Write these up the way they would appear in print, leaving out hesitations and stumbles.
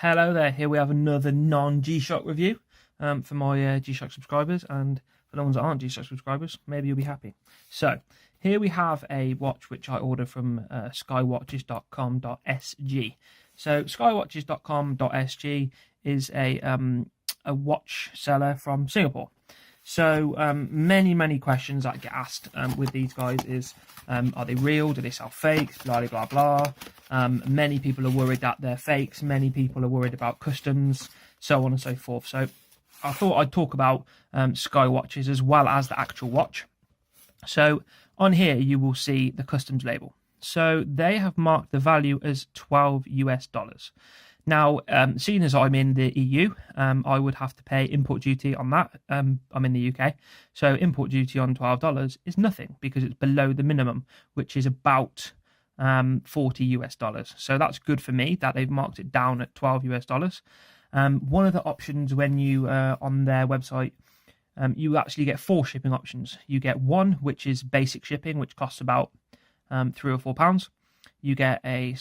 Hello there, here we have another non-G-Shock review for my G-Shock subscribers, and for the ones that aren't G-Shock subscribers, maybe you'll be happy. So, here we have a watch which I ordered from skywatches.com.sg. So, skywatches.com.sg is a watch seller from Singapore. So, many questions that get asked with these guys is, are they real? Do they sell fakes? Blah, blah, blah. Many people are worried that they're fakes. Many people are worried about customs, so on and so forth. So I thought I'd talk about Sky watches as well as the actual watch. So on here, you will see the customs label. So they have marked the value as $12 US. Now, seeing as I'm in the EU, I would have to pay import duty on that. I'm in the UK, so import duty on $12 is nothing because it's below the minimum, which is about $40 US. So that's good for me that they've marked it down at $12 US. One of the options when you on their website, you actually get 4 shipping options. You get one, which is basic shipping, which costs about £3 or £4. You get a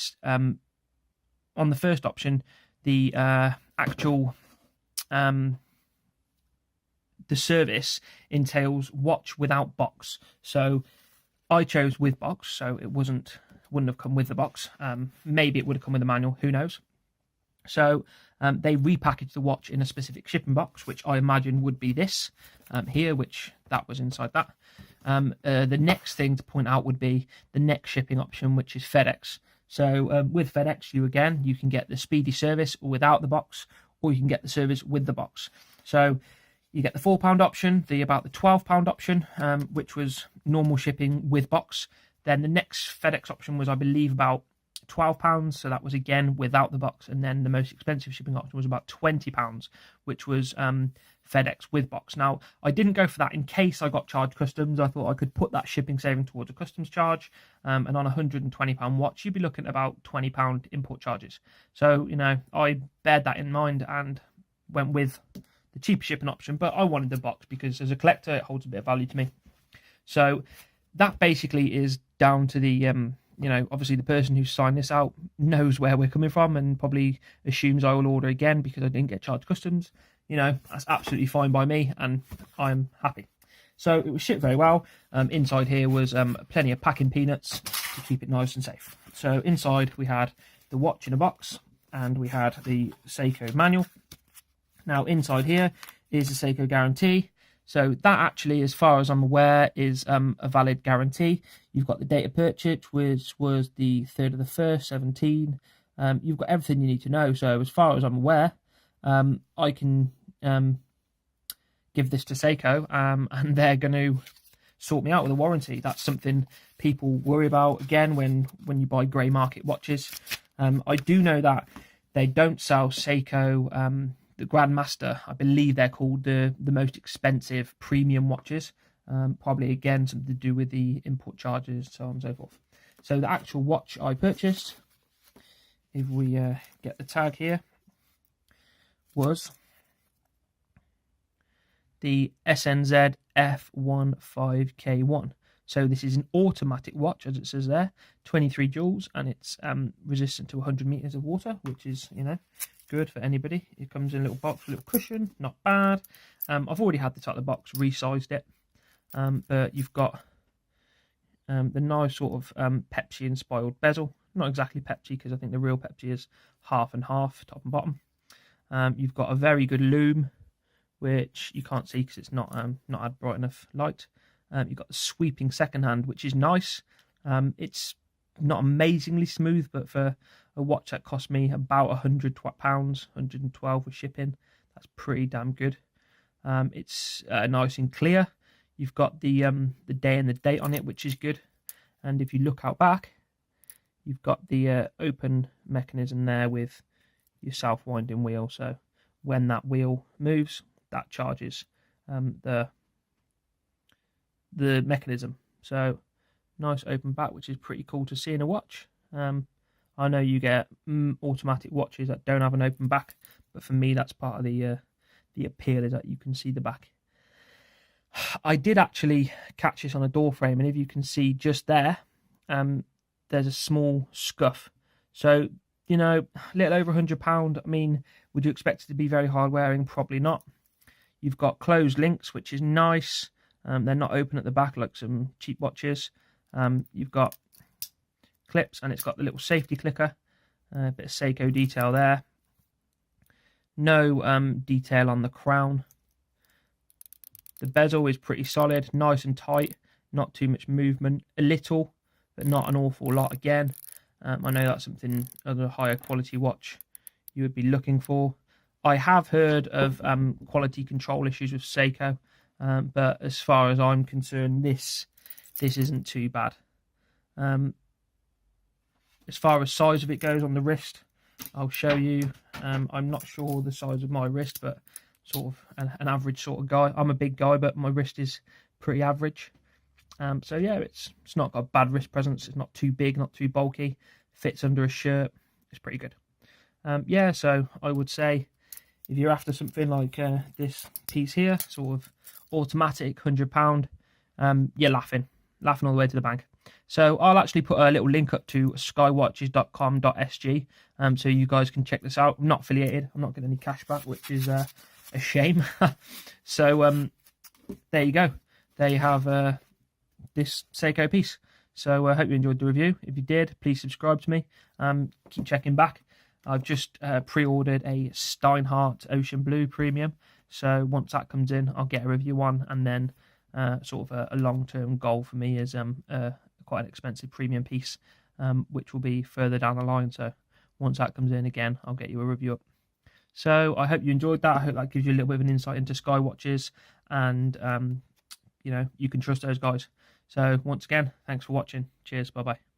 on the first option, the actual the service entails watch without box. So I chose with box, so it wouldn't have come with the box. Maybe it would have come with a manual, who knows. So they repackaged the watch in a specific shipping box, which I imagine would be this here, which that was inside that. The next thing to point out would be the next shipping option, which is FedEx. So with FedEx, you can get the speedy service without the box, or you can get the service with the box. So you get the £4 option, about the £12 option, which was normal shipping with box. Then the next FedEx option was, I believe, about £12, so that was again without the box. And then the most expensive shipping option was about £20, which was FedEx with box. Now, I didn't go for that in case I got charged customs. I thought I could put that shipping saving towards a customs charge, and on a £120 watch, you'd be looking at about £20 import charges. So, I bared that in mind and went with the cheaper shipping option, but I wanted the box because as a collector, it holds a bit of value to me. So that basically is down to the obviously the person who signed this out knows where we're coming from and probably assumes I will order again because I didn't get charged customs. That's absolutely fine by me, and I'm happy. So it was shipped very well. Inside here was plenty of packing peanuts to keep it nice and safe. So inside we had the watch in a box, and we had the Seiko manual. Now inside here is the Seiko guarantee. So that actually, as far as I'm aware, is a valid guarantee. You've got the date of purchase, which was the 3rd of the 1st, 17. You've got everything you need to know. So as far as I'm aware, I can give this to Seiko, and they're going to sort me out with a warranty. That's something people worry about, again, when you buy grey market watches. I do know that they don't sell Seiko the Grandmaster. I believe they're called the most expensive premium watches. Probably, again, something to do with the import charges, so on and so forth. So the actual watch I purchased, if we get the tag here, was the SNZF151K1. So this is an automatic watch, as it says there, 23 joules, and it's resistant to 100 meters of water, which is, good for anybody. It comes in a little box, a little cushion, not bad. I've already had the top of the box, resized it, but you've got the nice sort of Pepsi-inspired bezel. Not exactly Pepsi, because I think the real Pepsi is half and half, top and bottom. You've got a very good lume, which you can't see because it's not had bright enough light. You've got the sweeping second hand, which is nice. It's not amazingly smooth, but for a watch that cost me about £100, 112 with shipping, that's pretty damn good. It's nice and clear. You've got the day and the date on it, which is good. And if you look out back, you've got the open mechanism there with your self-winding wheel. So when that wheel moves, that charges the mechanism. So nice open back, which is pretty cool to see in a watch. I know you get automatic watches that don't have an open back, but for me, that's part of the appeal, is that you can see the back. I did actually catch this on a door frame, and if you can see just there, there's a small scuff. So you know, a little over £100. I mean, would you expect it to be very hard wearing? Probably not. You've got closed links, which is nice. They're not open at the back like some cheap watches. You've got clips, and it's got the little safety clicker. A bit of Seiko detail there. No detail on the crown. The bezel is pretty solid, nice and tight, not too much movement. A little, but not an awful lot again. I know that's something other higher quality watch you would be looking for. I have heard of quality control issues with Seiko, but as far as I'm concerned, this isn't too bad. As far as size of it goes on the wrist, I'll show you. I'm not sure the size of my wrist, but sort of an average sort of guy. I'm a big guy, but my wrist is pretty average. So yeah, it's not got bad wrist presence. It's not too big, not too bulky. Fits under a shirt. It's pretty good. Yeah, so I would say if you're after something like this piece here, sort of automatic £100, you're laughing all the way to the bank. So I'll actually put a little link up to skywatches.com.sg so you guys can check this out. I'm not affiliated. I'm not getting any cash back, which is a shame. So there you go. There you have this Seiko piece. So I hope you enjoyed the review. If you did, please subscribe to me. Keep checking back. I've just pre-ordered a Steinhardt Ocean Blue Premium. So once that comes in, I'll get a review on, and then sort of a long-term goal for me is quite an expensive premium piece, which will be further down the line. So once that comes in again, I'll get you a review up. So I hope you enjoyed that. I hope that gives you a little bit of an insight into Sky watches, and you know, you can trust those guys. So once again, thanks for watching. Cheers. Bye bye.